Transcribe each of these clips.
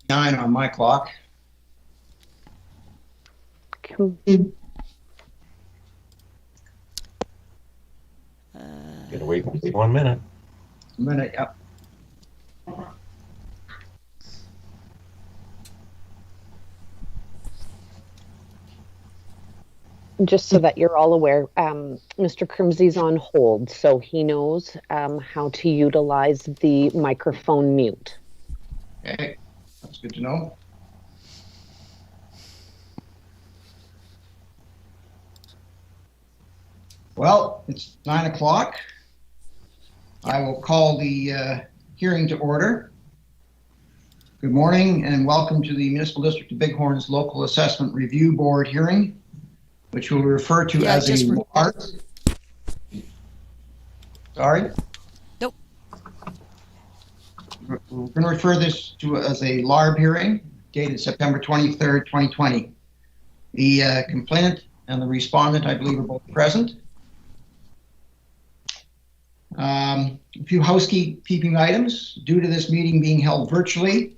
9 on my clock. Gonna wait 1 minute. A minute, yep. Just so that you're all aware, Mr. Crimsey's on hold, so he knows how to utilize the microphone mute. Okay, that's good to know. Well, it's 9 o'clock. I will call the hearing to order. Good morning and welcome to the Municipal District of Bighorn's Local Assessment Review Board hearing, which we'll refer to as a LARB. Sorry? Nope. We're going to refer this to as a LARB hearing dated September 23rd, 2020. The complainant and the respondent, I believe, are both present. A few housekeeping items. Due to this meeting being held virtually,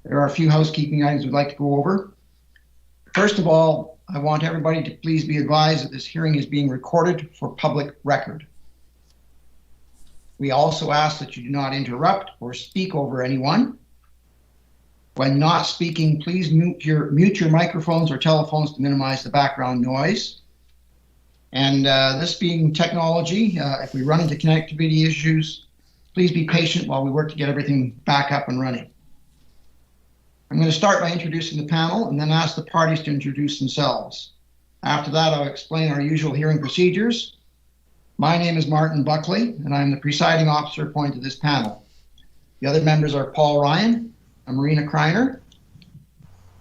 there are a few housekeeping items we'd like to go over. First of all, I want everybody to please be advised that this hearing is being recorded for public record. We also ask that you do not interrupt or speak over anyone. When not speaking, please mute your microphones or telephones to minimize the background noise. And this being technology, if we run into connectivity issues, please be patient while we work to get everything back up and running. I'm going to start by introducing the panel and then ask the parties to introduce themselves. After that, I'll explain our usual hearing procedures. My name is Martin Buckley, and I'm the presiding officer appointed to this panel. The other members are Paul Ryan and Marina Kreiner.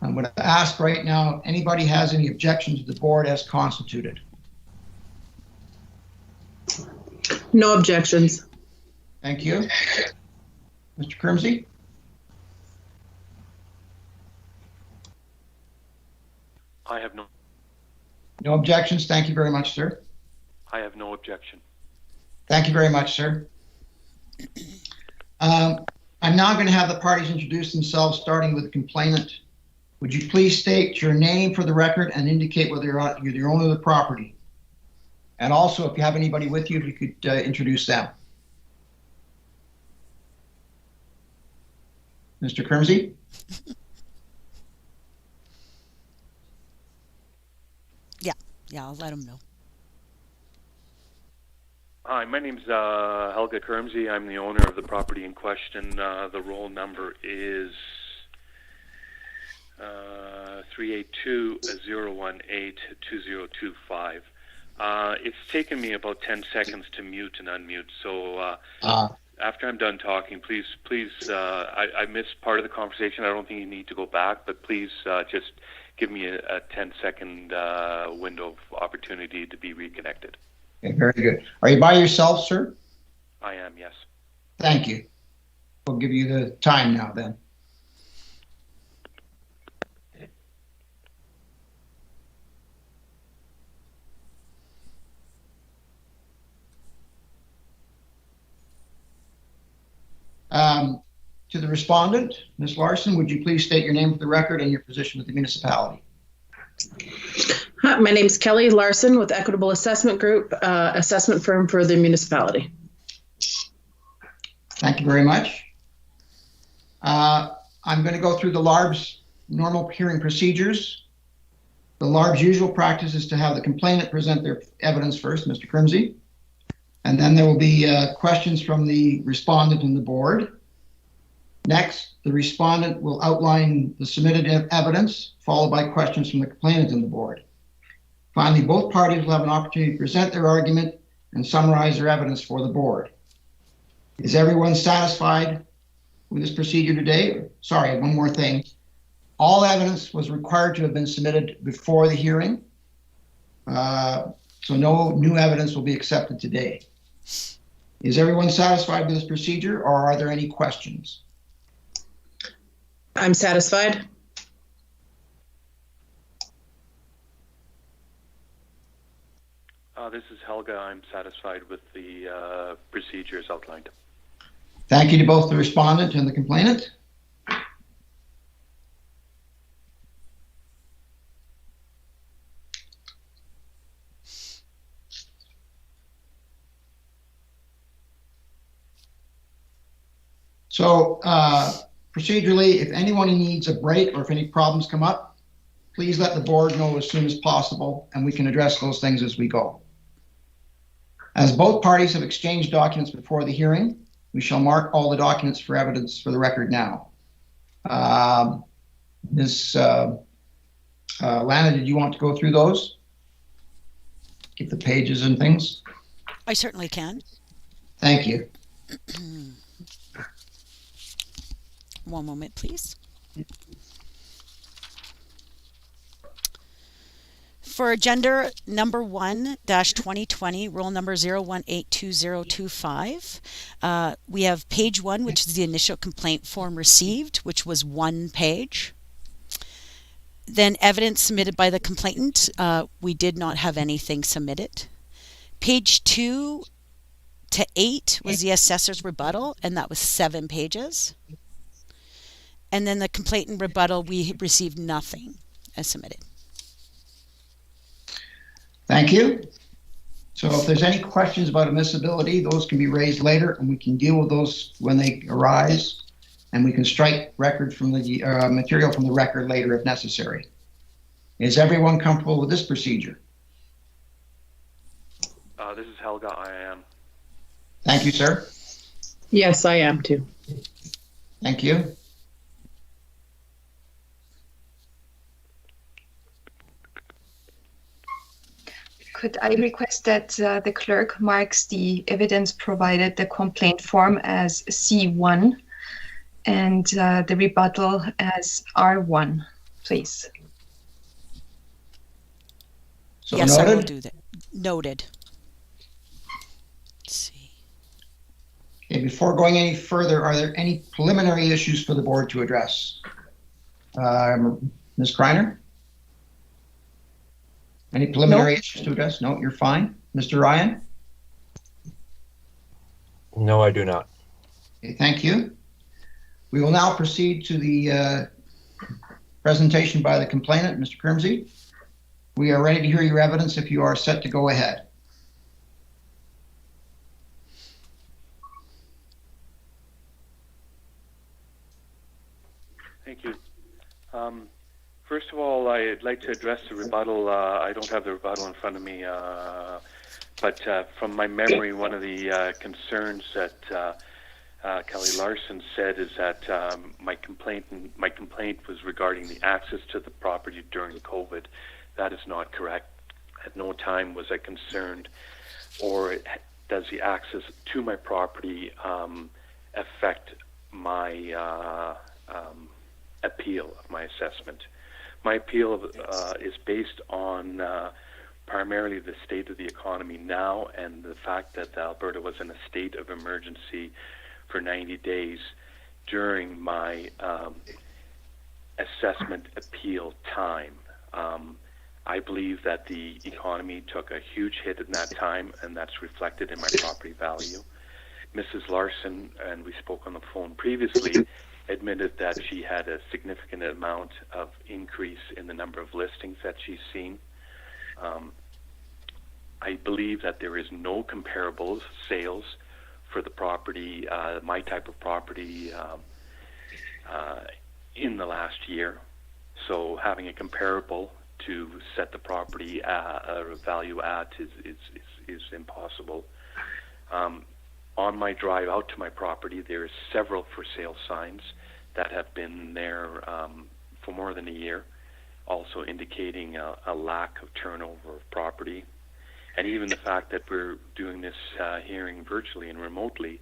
I'm going to ask right now if anybody has any objections to the board as constituted. No objections. Thank you. Mr. Crimsey? I have no objections. Thank you very much, sir. I have no objection. Thank you very much, sir. I'm now going to have the parties introduce themselves, starting with the complainant. Would you please state your name for the record and indicate whether you're the owner of the property? And also, if you have anybody with you, if you could introduce them. Mr. Crimsey? Yeah, I'll let him know. Hi, my name's Helga Kermsey. I'm the owner of the property in question. The roll number is 382-018-2025. It's taken me about 10 seconds to mute and unmute, so after I'm done talking, please, I missed part of the conversation. I don't think you need to go back, but please just give me a 10-second window of opportunity to be reconnected. Okay, very good. Are you by yourself, sir? I am, yes. Thank you. We'll give you the time now then. To the respondent, Ms. Larson, would you please state your name for the record and your position with the municipality? Hi, my name is Kelly Larson with Equitable Assessment Group, assessment firm for the municipality. Thank you very much. I'm going to go through the LARB's normal hearing procedures. The LARB's usual practice is to have the complainant present their evidence first, Mr. Crimsey, and then there will be questions from the respondent and the board. Next, the respondent will outline the submitted evidence, followed by questions from the complainant and the board. Finally, both parties will have an opportunity to present their argument and summarize their evidence for the board. Is everyone satisfied with this procedure today? Sorry, one more thing. All evidence was required to have been submitted before the hearing, so no new evidence will be accepted today. Is everyone satisfied with this procedure, or are there any questions? I'm satisfied. This is Helga. I'm satisfied with the procedures outlined. Thank you to both the respondent and the complainant. So procedurally, if anyone needs a break or if any problems come up, please let the board know as soon as possible, and we can address those things as we go. As both parties have exchanged documents before the hearing, we shall mark all the documents for evidence for the record now. Ms. Lana, did you want to go through those? Get the pages and things? I certainly can. Thank you. One moment, please. For agenda number 1-2020, roll number 0182025, we have page 1, which is the initial complaint form received, which was 1 page. Then evidence submitted by the complainant, we did not have anything submitted. Page 2 to 8 was the assessor's rebuttal, and that was 7 pages. And then the complainant rebuttal, we received nothing as submitted. Thank you. So if there's any questions about admissibility, those can be raised later, and we can deal with those when they arise, and we can strike record from the material from the record later if necessary. Is everyone comfortable with this procedure? This is Helga. I am. Thank you, sir. Yes, I am too. Thank you. Could I request that the clerk marks the evidence provided, the complaint form, as C1 and the rebuttal as R1, please? So Yes, noted. I will do that. Noted. Let's see. Okay, before going any further, are there any preliminary issues for the board to address? Ms. Kreiner? Any preliminary issues to address? No, you're fine. Mr. Ryan? No, I do not. Okay, thank you. We will now proceed to the presentation by the complainant, Mr. Crimsey. We are ready to hear your evidence if you are set to go ahead. Thank you. First of all, I'd like to address the rebuttal. I don't have the rebuttal in front of me, but from my memory, one of the concerns that Kelly Larson said is that my complaint was regarding the access to the property during COVID. That is not correct. At no time was I concerned, or does the access to my property affect my appeal of my assessment. My appeal is based on primarily the state of the economy now and the fact that Alberta was in a state of emergency for 90 days during my assessment appeal time. I believe that the economy took a huge hit in that time, and that's reflected in my property value. Mrs. Larson, and we spoke on the phone previously, admitted that she had a significant amount of increase in the number of listings that she's seen. I believe that there is no comparable sales for the property, my type of property, in the last year. So having a comparable to set the property value at is impossible. On my drive out to my property, there's several for sale signs that have been there for more than a year, also indicating a lack of turnover of property. And even the fact that we're doing this hearing virtually and remotely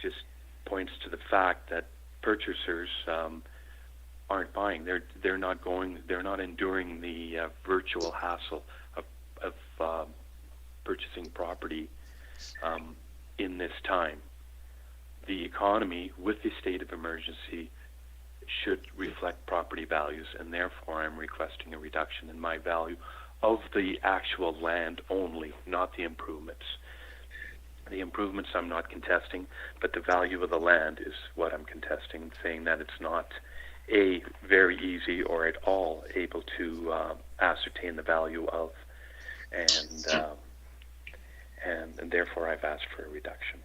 just points to the fact that purchasers aren't buying. They're not enduring the virtual hassle of purchasing property in this time. The economy, with the state of emergency, should reflect property values, and therefore I'm requesting a reduction in my value of the actual land only, not the improvements. The improvements I'm not contesting, but the value of the land is what I'm contesting, saying that it's not very easy or at all able to ascertain the value of, and therefore I've asked for a reduction.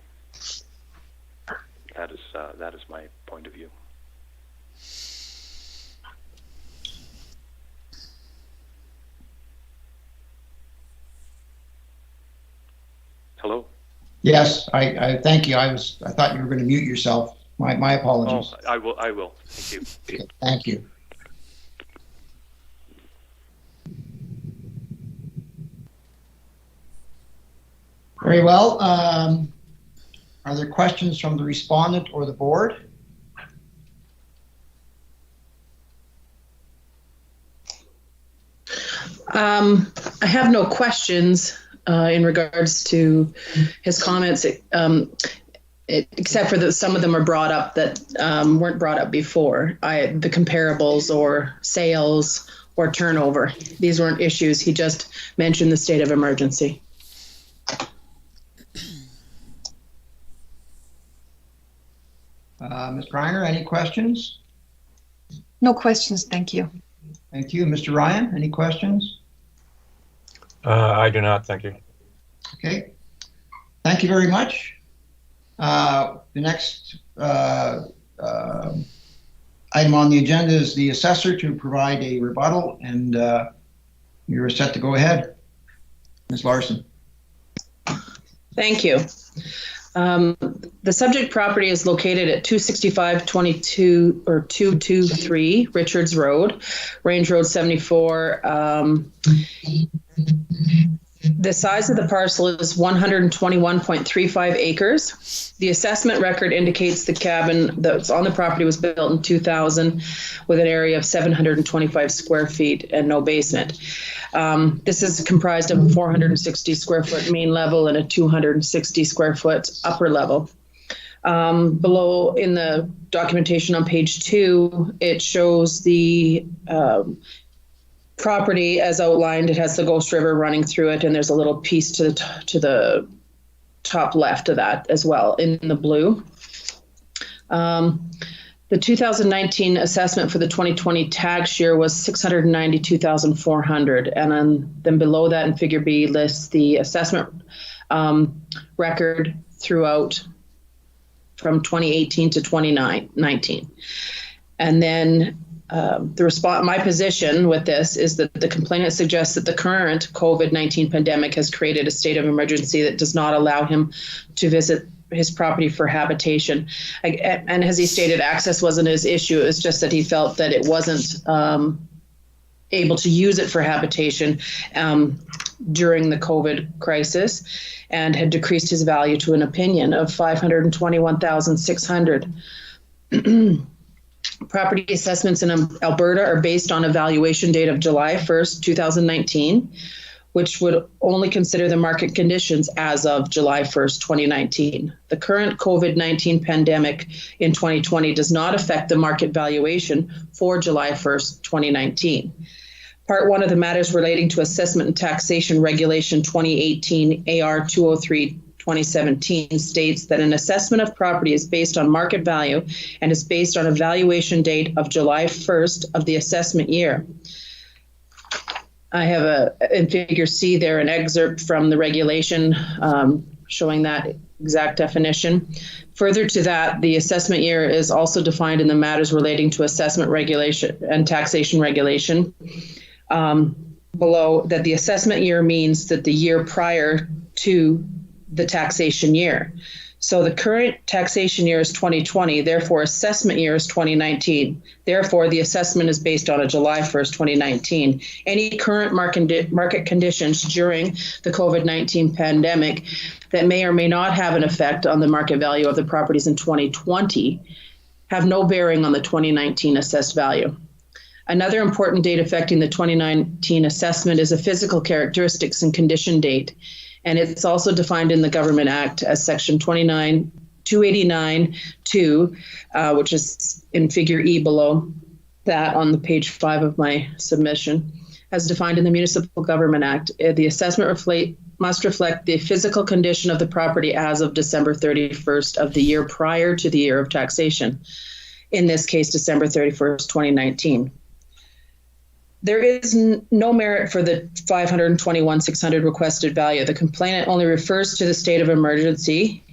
That is my point of view. Hello? Yes, I thank you. I thought you were going to mute yourself. My apologies. Oh, I will. Thank you. Okay, thank you. Very well. Are there questions from the respondent or the board? I have no questions in regards to his comments, except for that some of them are brought up that weren't brought up before. The comparables or sales or turnover. These weren't issues. He just mentioned the state of emergency. Ms. Reiner, any questions? No questions, thank you. Thank you. Mr. Ryan, any questions? I do not, thank you. Okay. Thank you very much. The next item on the agenda is the assessor to provide a rebuttal, and you're set to go ahead. Ms. Larson. Thank you. The subject property is located at 26522 or 223 Richards Road, Range Road 74. The size of the parcel is 121.35 acres. The assessment record indicates the cabin that's on the property was built in 2000 with an area of 725 square feet and no basement. This is comprised of a 460 square foot main level and a 260 square foot upper level. Below in the documentation on page 2, it shows the property as outlined. It has the Ghost River running through it, and there's a little piece to the top left of that as well in the blue. The 2019 assessment for the 2020 tax year was $692,400, and then below that in Figure B lists the assessment record throughout from 2018 to 2019, and then. My position with this is that the complainant suggests that the current COVID-19 pandemic has created a state of emergency that does not allow him to visit his property for habitation. And as he stated, access wasn't his issue. It was just that he felt that it wasn't able to use it for habitation during the COVID crisis, and had decreased his value to an opinion of $521,600. Property assessments in Alberta are based on a valuation date of July 1st, 2019, which would only consider the market conditions as of July 1st, 2019. The current COVID-19 pandemic in 2020 does not affect the market valuation for July 1st, 2019. Part 1 of the matters relating to assessment and taxation regulation 2018 AR 203 2017 states that an assessment of property is based on market value and is based on a valuation date of July 1st of the assessment year. I have in Figure C there an excerpt from the regulation showing that exact definition. Further to that, the assessment year is also defined in the matters relating to assessment regulation and taxation regulation. Below that, the assessment year means that the year prior to the taxation year. So the current taxation year is 2020, therefore assessment year is 2019. Therefore, the assessment is based on a July 1st, 2019. Any current market conditions during the COVID-19 pandemic that may or may not have an effect on the market value of the properties in 2020 have no bearing on the 2019 assessed value. Another important date affecting the 2019 assessment is a physical characteristics and condition date. And it's also defined in the Government Act as Section 289(2), which is in Figure E below that on the page 5 of my submission. As defined in the Municipal Government Act, the assessment must reflect the physical condition of the property as of December 31st of the year prior to the year of taxation. In this case, December 31st, 2019. There is no merit for the $521,600 requested value. The complainant only refers to the state of emergency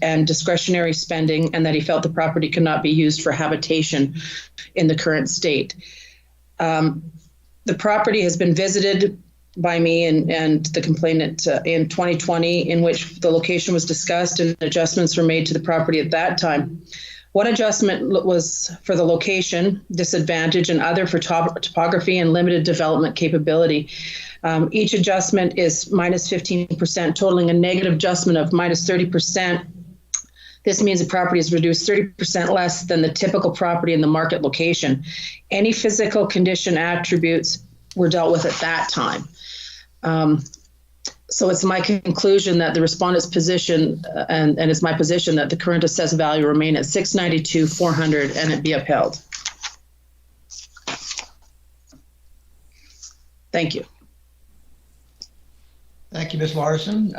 and discretionary spending, and that he felt the property could not be used for habitation in the current state. The property has been visited by me and the complainant in 2020, in which the location was discussed and adjustments were made to the property at that time. One adjustment was for the location, disadvantage, and other for topography and limited development capability. Each adjustment is minus 15%, totaling a negative adjustment of minus 30%. This means the property is reduced 30% less than the typical property in the market location. Any physical condition attributes were dealt with at that time. So it's my conclusion that the respondent's position, and it's my position that the current assessed value remain at $692,400 and it be upheld. Thank you. Thank you, Ms. Larson.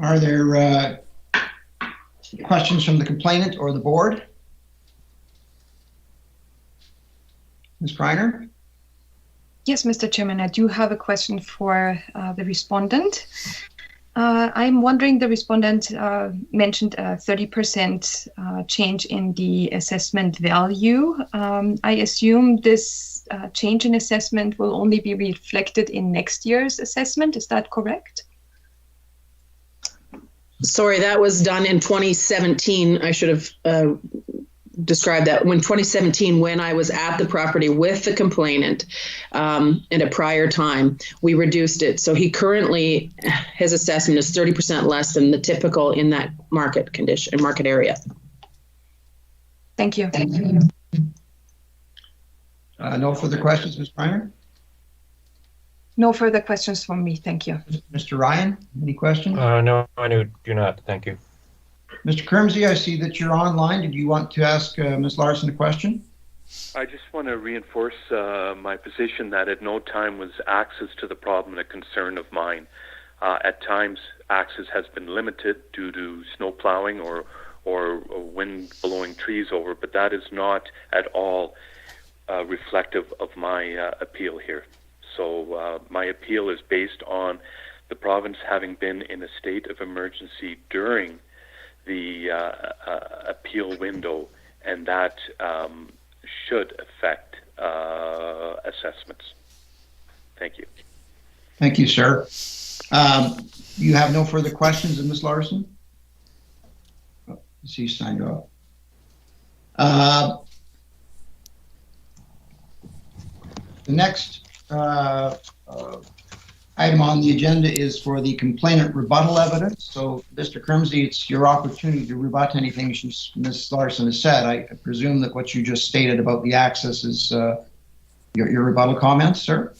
Are there questions from the complainant or the board? Ms. Kreiner? Yes, Mr. Chairman, I do have a question for the respondent. I'm wondering, the respondent mentioned a 30% change in the assessment value. I assume this change in assessment will only be reflected in next year's assessment. Is that correct? Sorry, that was done in 2017. I should have described that. When 2017, when I was at the property with the complainant in a prior time, we reduced it. So he currently, his assessment is 30% less than the typical in that market condition, market area. Thank you. Thank you. No further questions, Ms. Kreiner? No further questions from me. Thank you. Mr. Ryan, any questions? No, I do not. Thank you. Mr. Kermsey, I see that you're online. Did you want to ask Ms. Larson a question? I just want to reinforce my position that at no time was access to the problem a concern of mine. At times, access has been limited due to snow plowing or wind blowing trees over, but that is not at all reflective of my appeal here. So my appeal is based on the province having been in a state of emergency during the appeal window, and that should affect assessments. Thank you. Thank you, sir. You have no further questions of Ms. Larson? Oh, she signed off. The next item on the agenda is for the complainant rebuttal evidence. So, Mr. Kermsey, it's your opportunity to rebut anything Ms. Larson has said. I presume that what you just stated about the access is your rebuttal comments, sir?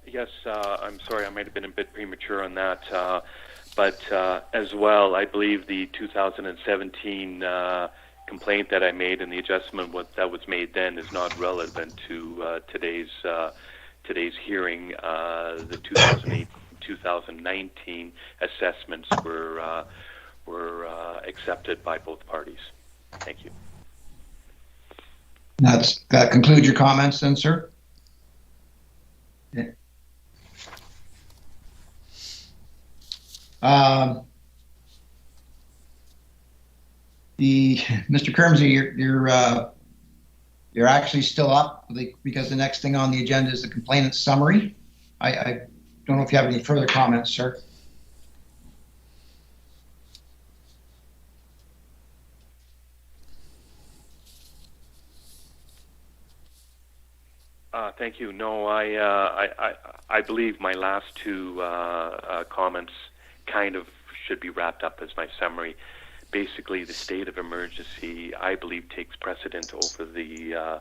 Yes, I'm sorry, I might have been a bit premature on that. But as well, I believe the 2017 complaint that I made and the adjustment that was made then is not relevant to today's hearing. The 2019 assessments were accepted by both parties. Thank you. That concludes your comments then, sir? Yeah. Mr. Kermsey, you're actually still up because the next thing on the agenda is the complainant's summary. I don't know if you have any further comments, sir. Thank you. No, I believe my last two comments kind of should be wrapped up as my summary. Basically, the state of emergency, I believe, takes precedent over the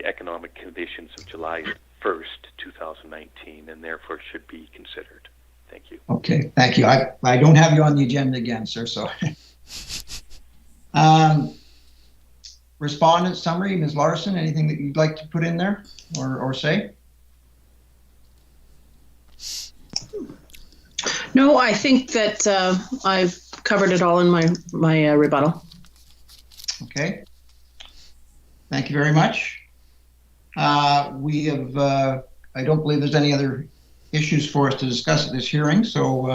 economic conditions of July 1st, 2019, and therefore should be considered. Thank you. Okay, thank you. I don't have you on the agenda again, sir, so. Respondent summary, Ms. Larson, anything that you'd like to put in there or say? No, I think that I've covered it all in my rebuttal. Okay. Thank you very much. We have, I don't believe there's any other issues for us to discuss at this hearing, so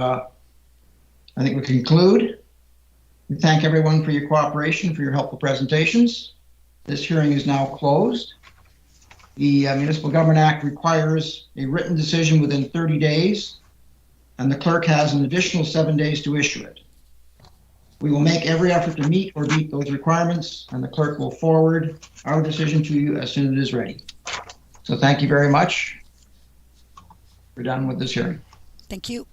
I think we conclude. We thank everyone for your cooperation, for your helpful presentations. This hearing is now closed. The Municipal Government Act requires a written decision within 30 days, and the clerk has an additional 7 days to issue it. We will make every effort to meet or beat those requirements, and the clerk will forward our decision to you as soon as it is ready. So thank you very much. We're done with this hearing. Thank you.